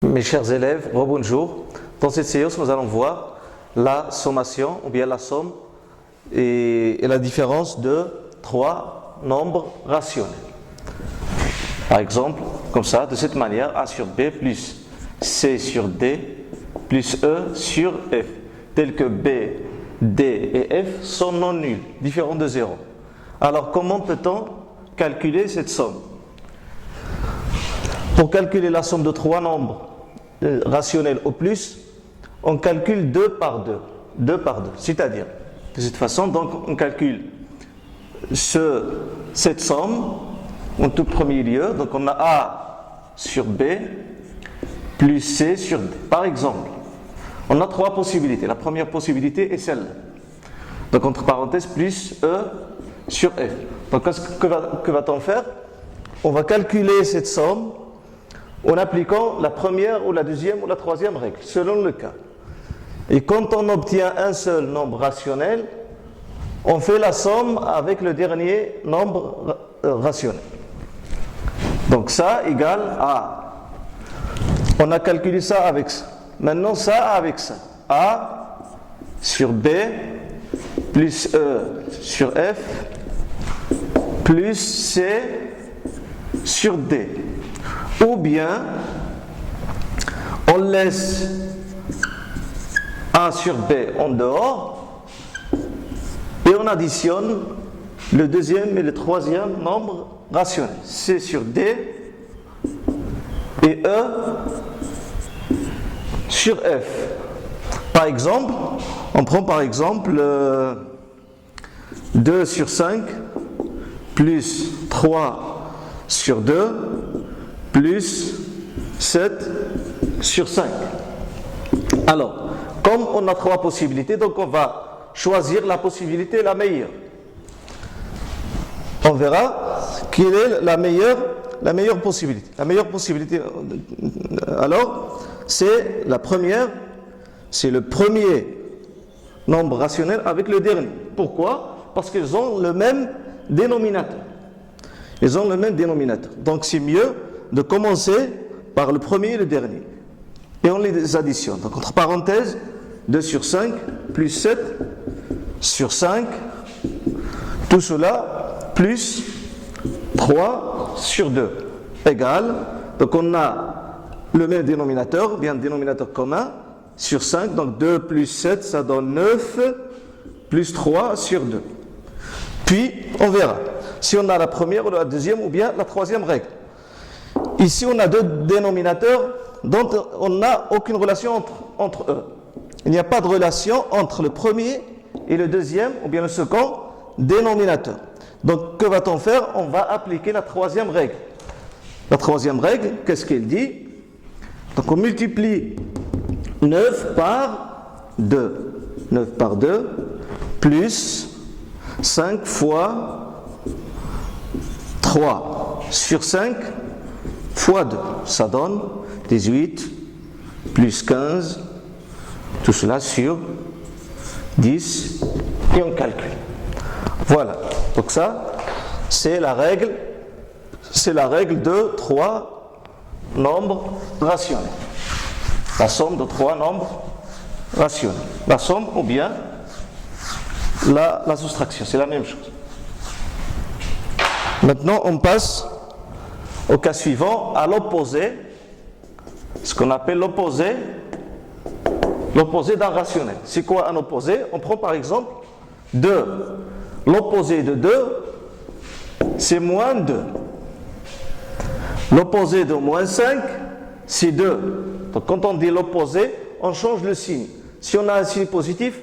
Mes chers élèves, bonjour. Dans cette séance, nous allons voir la sommation ou bien la somme et la différence de trois nombres rationnels. Par exemple, comme ça, de cette manière, A sur B plus C sur D plus E sur F, tel que B, D et F sont non nuls, différents de 0. Alors, comment peut-on calculer cette somme? Pour calculer la somme de trois nombres rationnels au plus, on calcule 2 par 2. 2 par 2. C'est-à-dire, de cette façon, donc, on calcule cette somme en tout premier lieu. Donc, on a A sur B plus C sur D. Par exemple, on a trois possibilités. La première possibilité est celle-là. Donc, entre parenthèses, plus E sur F. Donc, que va-t-on faire? On va calculer cette somme en appliquant la première ou la deuxième ou la troisième règle, selon le cas. Et quand on obtient un seul nombre rationnel, on fait la somme avec le dernier nombre rationnel. Donc ça égale A. On a calculé ça avec ça. Maintenant ça avec ça. A sur B plus E sur F plus C sur D. Ou bien, on laisse A sur B en dehors et on additionne le deuxième et le troisième nombre rationnel. C sur D et E sur F. Par exemple, on prend par exemple 2 sur 5 plus 3 sur 2 plus 7 sur 5. Alors, comme on a trois possibilités, donc on va choisir la possibilité la meilleure. On verra quelle est la meilleure possibilité. La meilleure possibilité, alors, c'est la première, c'est le premier nombre rationnel avec le dernier. Pourquoi? Parce qu'ils ont le même dénominateur. Ils ont le même dénominateur. Donc, c'est mieux de commencer par le premier et le dernier. Et on les additionne. Donc, entre parenthèses, 2 sur 5 plus 7 sur 5, tout cela plus 3 sur 2 égale. Donc, on a le même dénominateur, bien dénominateur commun, sur 5. Donc, 2 plus 7, ça donne 9 plus 3 sur 2. Puis, on verra si on a la première ou la deuxième ou bien la troisième règle. Ici, on a deux dénominateurs dont on n'a aucune relation entre eux. Il n'y a pas de relation entre le premier et le deuxième ou bien le second dénominateur. Donc, que va-t-on faire? On va appliquer la troisième règle. La troisième règle, qu'est-ce qu'elle dit? Donc, on multiplie 9 par 2. 9 par 2 plus 5 fois 3 sur 5 fois 2, ça donne 18 plus 15, tout cela sur 10 et on calcule. Voilà, donc ça c'est la règle de trois nombres rationnels. La somme de trois nombres rationnels. La somme ou bien la soustraction, c'est la même chose. Maintenant on passe au cas suivant, à l'opposé, ce qu'on appelle l'opposé d'un rationnel. C'est quoi un opposé? On prend par exemple 2. L'opposé de 2, c'est moins 2. L'opposé de moins 5, c'est 2. Donc quand on dit l'opposé, on change le signe. Si on a un signe positif,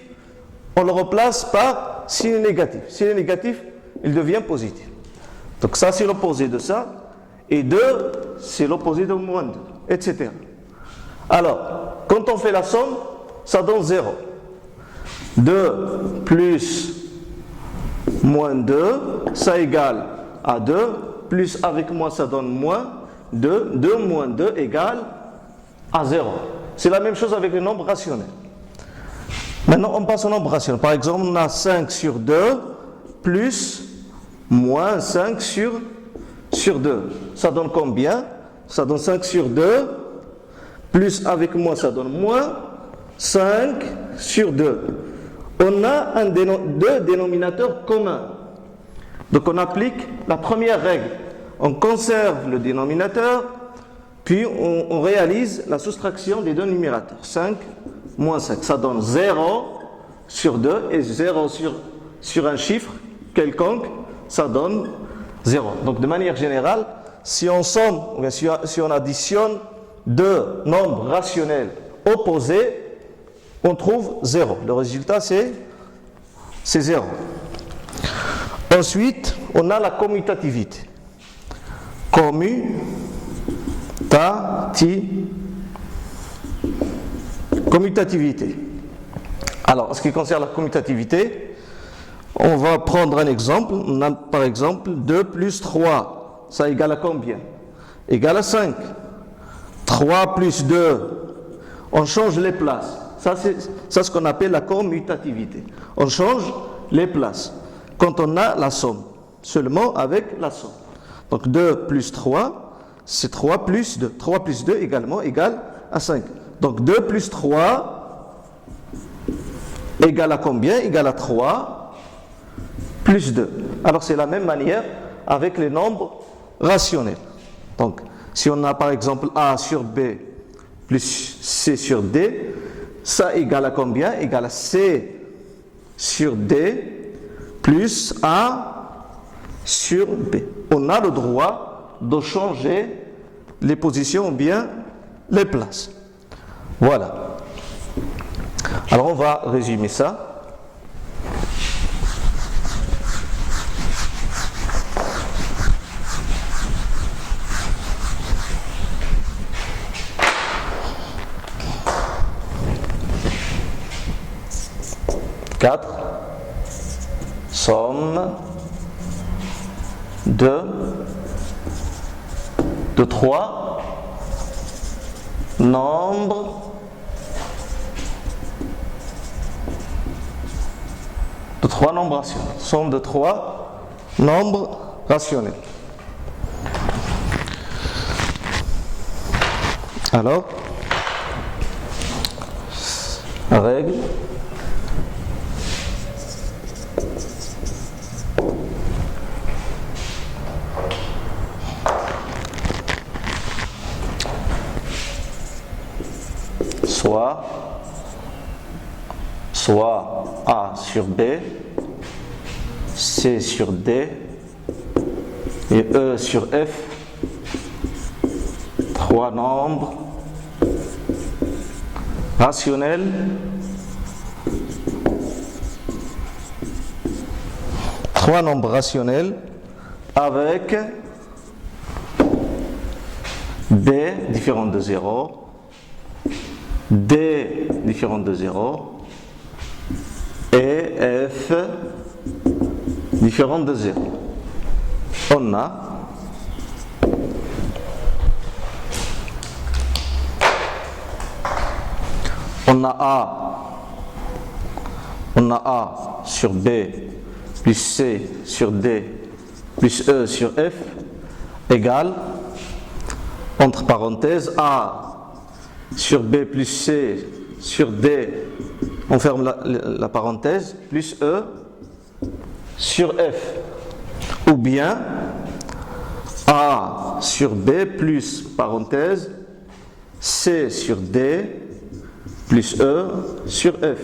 on le replace par signe négatif. Signe négatif, il devient positif. Donc ça, c'est l'opposé de ça. Et 2, c'est l'opposé de moins 2, etc. Alors, quand on fait la somme, ça donne 0. 2 plus moins 2, ça égale à 2. Plus avec moins, ça donne moins 2. 2 moins 2 égale à 0. C'est la même chose avec les nombres rationnels. Maintenant, on passe au nombre rationnel. Par exemple, on a 5 sur 2 plus moins 5 sur 2. Ça donne combien? Ça donne 5 sur 2 plus avec moins, ça donne moins 5 sur 2. On a deux dénominateurs communs. Donc on applique la première règle. On conserve le dénominateur, puis on réalise la soustraction des deux numérateurs. 5 moins 5, ça donne 0 sur 2, et 0 sur un chiffre quelconque, ça donne 0. Donc de manière générale, si on somme, ou bien si on additionne deux nombres rationnels opposés, on trouve 0. Le résultat c'est 0. Ensuite, on a la commutativité. Commutativité. Alors, en ce qui concerne la commutativité, on va prendre un exemple. On a par exemple 2 plus 3. Ça égale à combien? Égale à 5. 3 plus 2. On change les places. Ça, c'est ce qu'on appelle la commutativité. On change les places quand on a la somme. Seulement avec la somme. Donc 2 plus 3, c'est 3 plus 2. 3 plus 2 également égale à 5. Donc 2 plus 3 égale à combien? Égale à 3 plus 2. Alors c'est la même manière avec les nombres rationnels. Donc si on a par exemple A sur B plus C sur D, ça égale à combien? Égale à C sur D plus A sur B. On a le droit de changer les positions ou bien les places. Voilà. Alors on va résumer ça. Quatre. Somme de 3 nombres rationnels. Somme de 3 nombres rationnels. Alors, règle. Soit A sur B, C sur D et E sur F, 3 nombres rationnels avec B différent de 0, D différent de 0 et F différent de 0. On a A sur B plus C sur D plus E sur F égale, entre parenthèses, A sur B plus C sur D, on ferme la parenthèse, plus E sur F. Ou bien A sur B plus parenthèse, C sur D plus E sur F.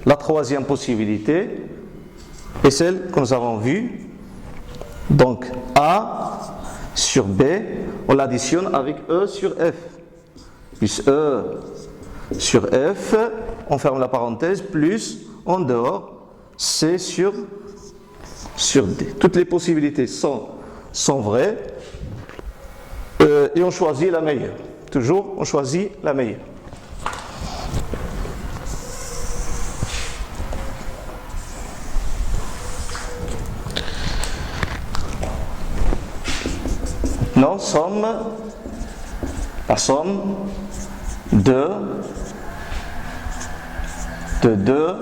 La troisième possibilité est celle que nous avons vue. Donc A sur B, on l'additionne avec E sur F. Plus E sur F, on ferme la parenthèse, plus en dehors C sur D. Toutes les possibilités sont vraies et on choisit la meilleure. Toujours, on choisit la meilleure. Maintenant, la somme de deux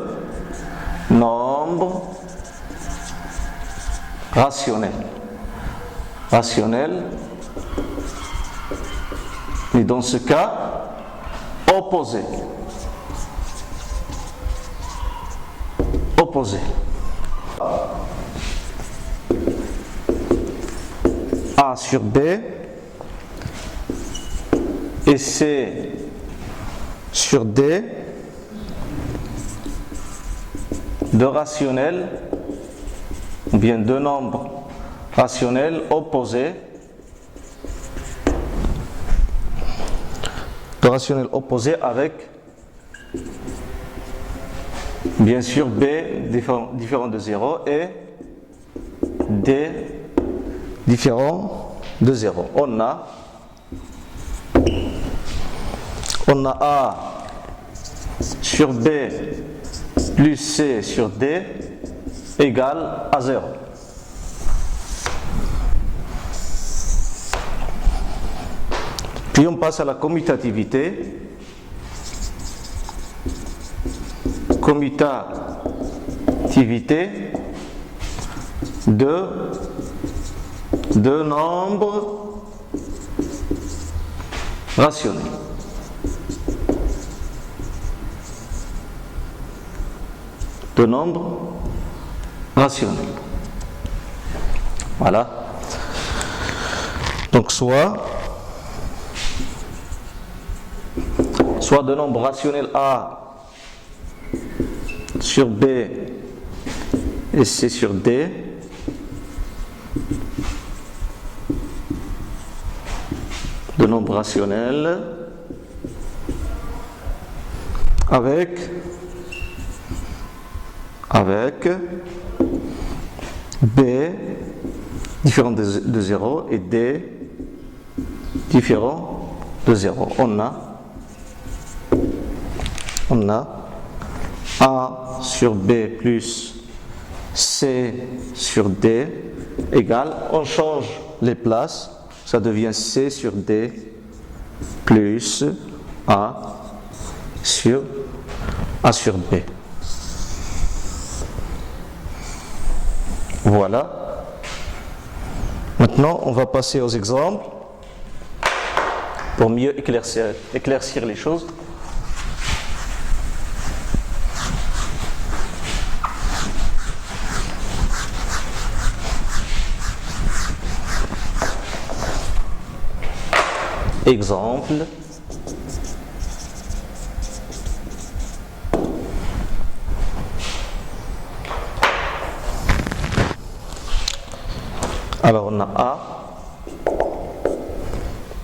nombres rationnels. Et dans ce cas, opposé. Opposé. A sur B et C sur D, deux rationnels ou bien deux nombres rationnels opposés. Deux rationnels opposés avec bien sûr B différent de 0 et D différent de 0. On a A sur B plus C sur D égale à 0. Puis on passe à la commutativité. Commutativité de deux nombres rationnels. De nombres rationnels. Voilà. Donc soit de nombres rationnels A sur B et C sur D, de nombres rationnels avec B différent de 0 et D différent de 0. On a A sur B plus C sur D égale, on change les places, ça devient C sur D plus A sur B. Voilà. Maintenant, on va passer aux exemples pour mieux éclaircir les choses. Exemple. Alors on a A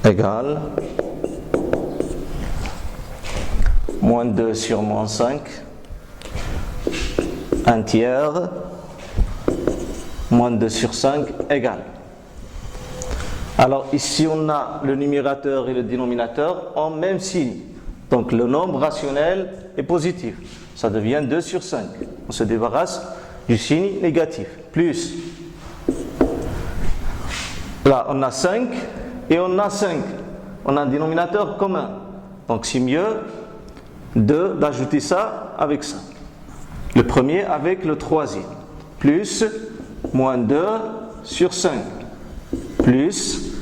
égale moins 2 sur moins 5, un tiers, moins 2 sur 5 égale. Alors ici on a le numérateur et le dénominateur en même signe. Donc le nombre rationnel est positif. Ça devient 2 sur 5. On se débarrasse du signe négatif. Plus. Là on a 5 et on a 5. On a un dénominateur commun. Donc c'est mieux d'ajouter ça avec ça. Le premier avec le troisième. Plus moins 2 sur 5. Plus,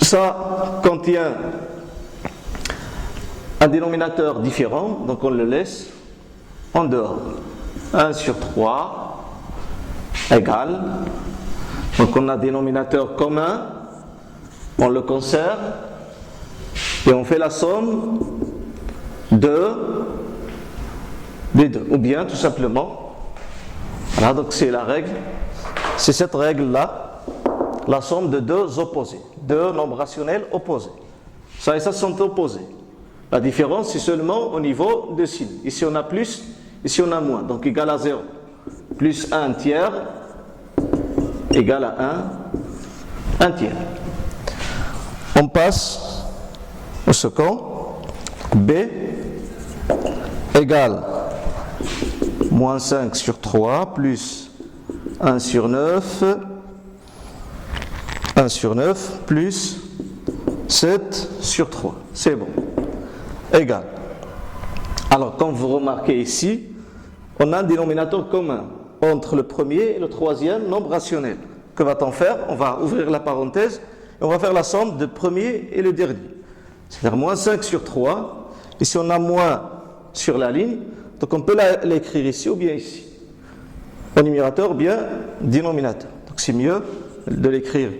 ça contient un dénominateur différent, donc on le laisse en dehors. 1 sur 3 égale, donc on a un dénominateur commun, on le conserve et on fait la somme de des deux, ou bien tout simplement, voilà, donc c'est la règle, c'est cette règle-là. La somme de deux opposés, deux nombres rationnels opposés. Ça et ça sont opposés. La différence, c'est seulement au niveau de signe. Ici, on a plus, ici, on a moins. Donc, égal à 0. Plus 1 tiers égal à 1 tiers. On passe au second. B égale moins 5 sur 3 plus 1 sur 9. 1 sur 9 plus 7 sur 3. C'est bon. Égal. Alors, comme vous remarquez ici, on a un dénominateur commun entre le premier et le troisième nombre rationnel. Que va-t-on faire? On va ouvrir la parenthèse et on va faire la somme du premier et le dernier. C'est-à-dire moins 5 sur 3 Ici, on a moins sur la ligne, donc on peut l'écrire ici ou bien ici. Au numérateur ou bien dénominateur. Donc c'est mieux de l'écrire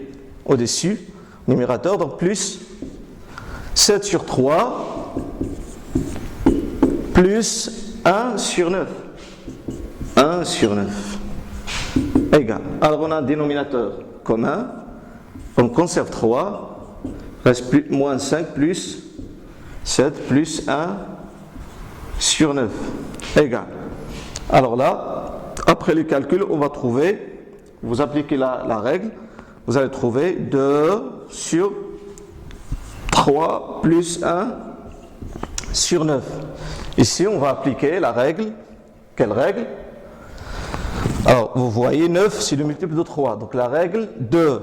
au-dessus, numérateur, donc plus 7 sur 3 plus 1 sur 9. 1 sur 9 égale. Alors on a un dénominateur commun, on conserve 3, reste plus, moins 5 plus 7 plus 1 sur 9 égale. Alors là, après le calcul, on va trouver, vous appliquez la règle, vous allez trouver 2 sur 3 plus 1 sur 9. Ici, on va appliquer la règle. Quelle règle? Alors, vous voyez, 9, c'est le multiple de 3. Donc, la règle 2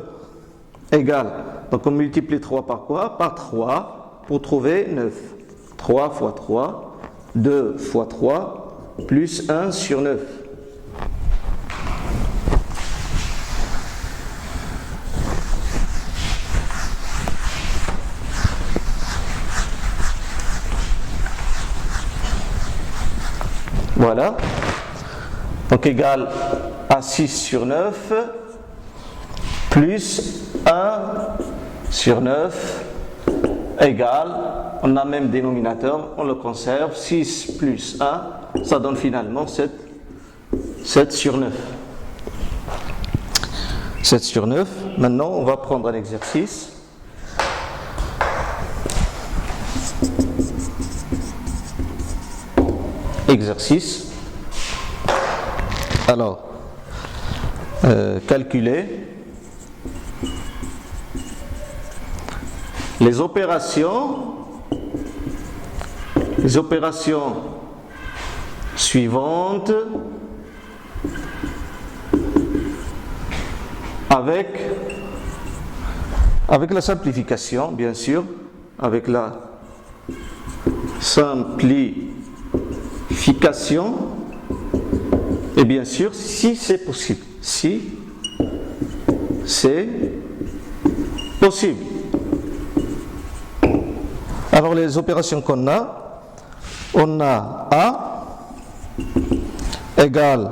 égale. Donc, on multiplie 3 par quoi? Par 3 pour trouver 9. 3 fois 3, 2 fois 3, plus 1 sur 9. Voilà. Donc égal à 6 sur 9 plus 1 sur 9 égale, on a même dénominateur, on le conserve, 6 plus 1, ça donne finalement 7 sur 9. 7 sur 9. Maintenant, on va prendre un exercice. Exercice. Alors, calculer les opérations suivantes avec la simplification, bien sûr, avec la simplification, et bien sûr, si c'est possible. Si c'est possible. Alors, les opérations qu'on a, on a A égale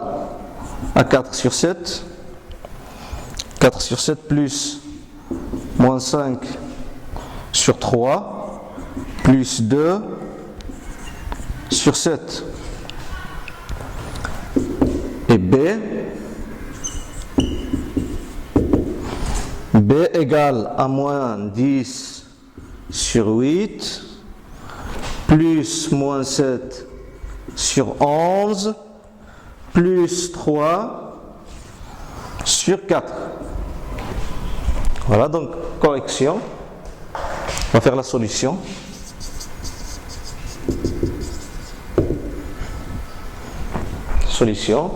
à 4 sur 7. 4 sur 7 plus moins 5 sur 3 plus 2 sur 7. Et B égale à moins 10 sur 8 plus moins 7 sur 11 plus 3 sur 4. Voilà, donc correction. On va faire la solution. Solution.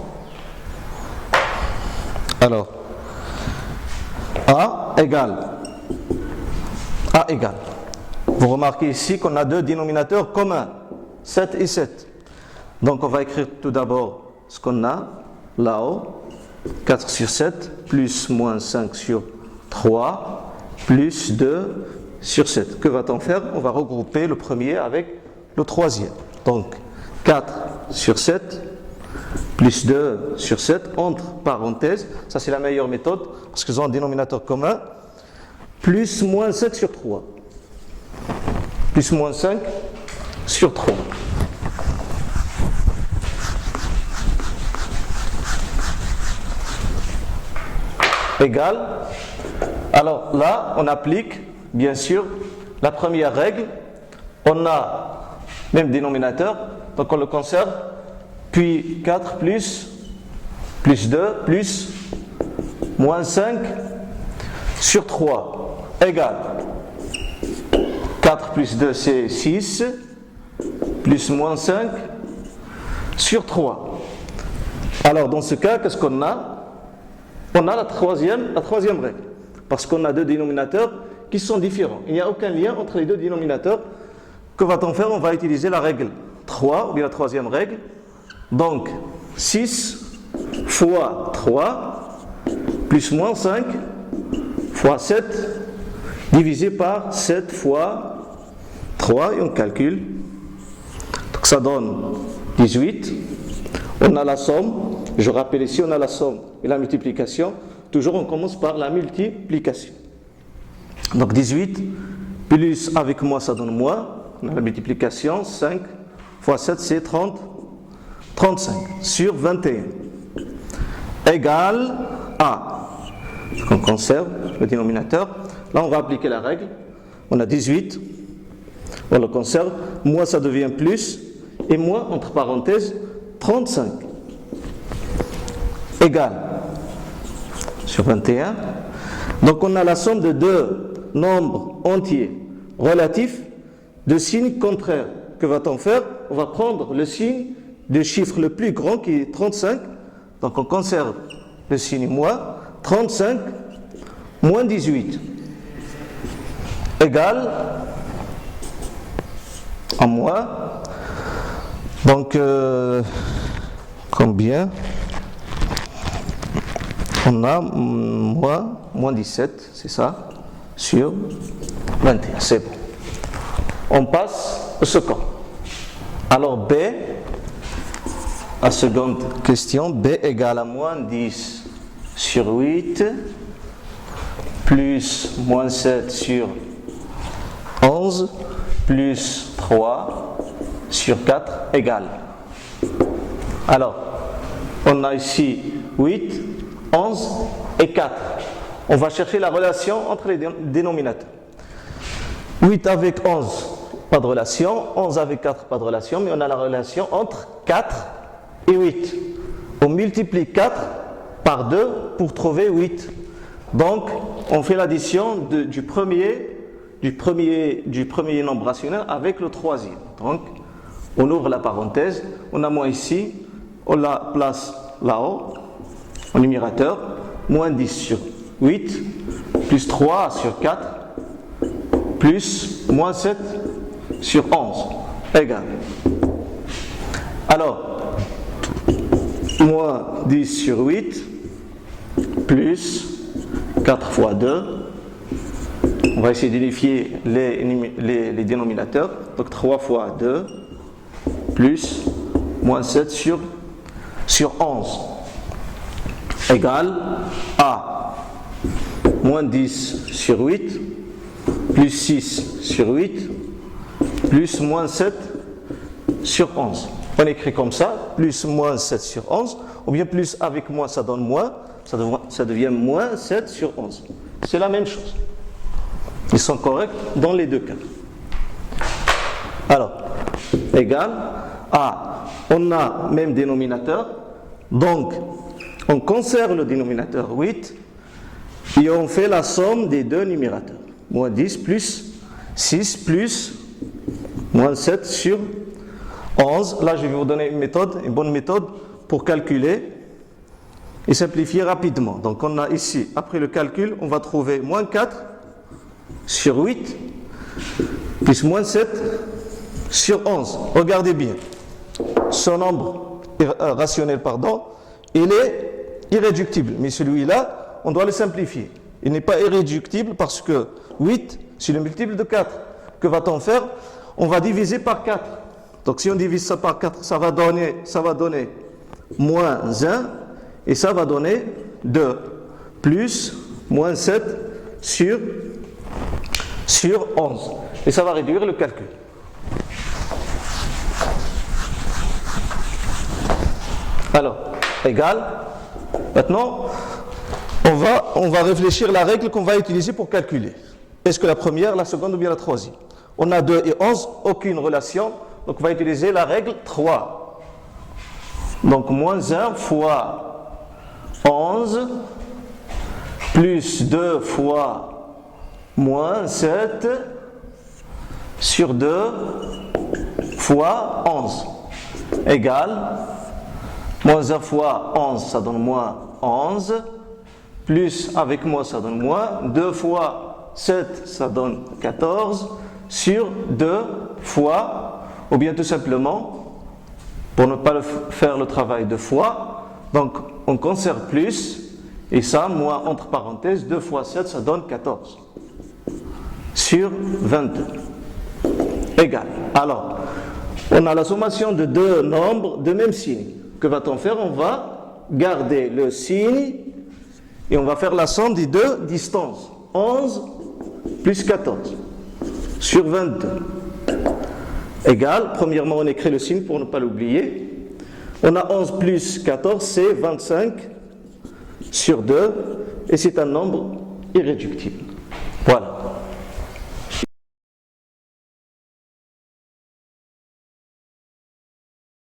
Alors, A égale. Vous remarquez ici qu'on a deux dénominateurs communs, 7 et 7. Donc on va écrire tout d'abord ce qu'on a là-haut, 4 sur 7, plus moins 5 sur 3, plus 2 sur 7. Que va-t-on faire? On va regrouper le premier avec le troisième. Donc 4 sur 7, plus 2 sur 7, entre parenthèses, ça c'est la meilleure méthode, parce qu'ils ont un dénominateur commun, plus moins 5 sur 3. Plus moins 5 sur 3. Égal. Alors là, on applique, bien sûr, la première règle. On a même dénominateur, donc on le conserve. Puis 4 plus 2 plus moins 5 sur 3 égale 4 plus 2 c'est 6 plus moins 5 sur 3. Alors dans ce cas, qu'est-ce qu'on a? On a la troisième règle, parce qu'on a deux dénominateurs qui sont différents. Il n'y a aucun lien entre les deux dénominateurs. Que va-t-on faire? On va utiliser la règle 3, ou bien la troisième règle. Donc 6 fois 3 plus moins 5 fois 7 divisé par 7 fois 3 et on calcule ça donne 18. On a la somme, je rappelle ici, on a la somme et la multiplication. Toujours on commence par la multiplication. Donc 18 plus avec moi ça donne moins. On a la multiplication, 5 fois 7 c'est 35 sur 21 égale à. On conserve le dénominateur. Là on va appliquer la règle. On a 18, on le conserve. Moins ça devient plus et moins entre parenthèses 35 égale sur 21. Donc on a la somme de deux nombres entiers relatifs de signes contraires. Que va-t-on faire? On va prendre le signe du chiffre le plus grand qui est 35. Donc on conserve le signe moins. 35 moins 18 égale à moins. Donc combien? On a moins 17, c'est ça, sur 21, c'est bon. On passe au second. Alors B, la seconde question, B égale à moins 10 sur 8 plus moins 7 sur 11 plus 3 sur 4 égale. Alors, on a ici 8, 11 et 4. On va chercher la relation entre les dénominateurs. 8 avec 11, pas de relation. 11 avec 4, pas de relation. Mais on a la relation entre 4 et 8. On multiplie 4 par 2 pour trouver 8. Donc, on fait l'addition du premier nombre rationnel avec le troisième. Donc, on ouvre la parenthèse. On a moins ici. On la place là-haut, au numérateur. Moins 10 sur 8, plus 3 sur 4, plus moins 7 sur 11, égale. Alors, moins 10 sur 8, plus 4 fois 2. On va essayer d'unifier les dénominateurs. Donc 3 fois 2, plus moins 7 sur 11, égale à moins 10 sur 8, plus 6 sur 8, plus moins 7 sur 11. On écrit comme ça, plus moins 7 sur 11, ou bien plus avec moins ça donne moins, ça devient moins 7 sur 11. C'est la même chose. Ils sont corrects dans les deux cas. Alors, égal à, on a même dénominateur, donc on conserve le dénominateur 8 et on fait la somme des deux numérateurs. Moins 10 plus 6 plus moins 7 sur 11. Là, je vais vous donner une bonne méthode pour calculer et simplifier rapidement. Donc, on a ici, après le calcul, on va trouver moins 4 sur 8 plus moins 7 sur 11. Regardez bien. Ce nombre rationnel, il est irréductible. Mais celui-là, on doit le simplifier. Il n'est pas irréductible parce que 8, c'est le multiple de 4. Que va-t-on faire? On va diviser par 4. Donc si on divise ça par 4, ça va donner moins 1 et ça va donner 2 plus moins 7 sur 11. Et ça va réduire le calcul. Alors, égal. Maintenant, on va réfléchir à la règle qu'on va utiliser pour calculer. Est-ce que la première, la seconde ou bien la troisième? On a 2 et 11, aucune relation. Donc on va utiliser la règle 3. Donc moins 1 fois 11 plus 2 fois moins 7 sur 2 fois 11 égale moins 1 fois 11, ça donne moins 11, plus avec moi ça donne moins, 2 fois 7 ça donne 14, sur 2 fois, ou bien tout simplement, pour ne pas faire le travail 2 fois, donc on conserve plus, et ça, moins entre parenthèses, 2 fois 7 ça donne 14, sur 22, égal. Alors, On a la sommation de deux nombres de même signe. Que va-t-on faire? On va garder le signe et on va faire la somme des deux distances. 11 plus 14 sur 22. Égal, premièrement on écrit le signe pour ne pas l'oublier. On a 11 plus 14, c'est 25 sur 2 et c'est un nombre irréductible. Voilà.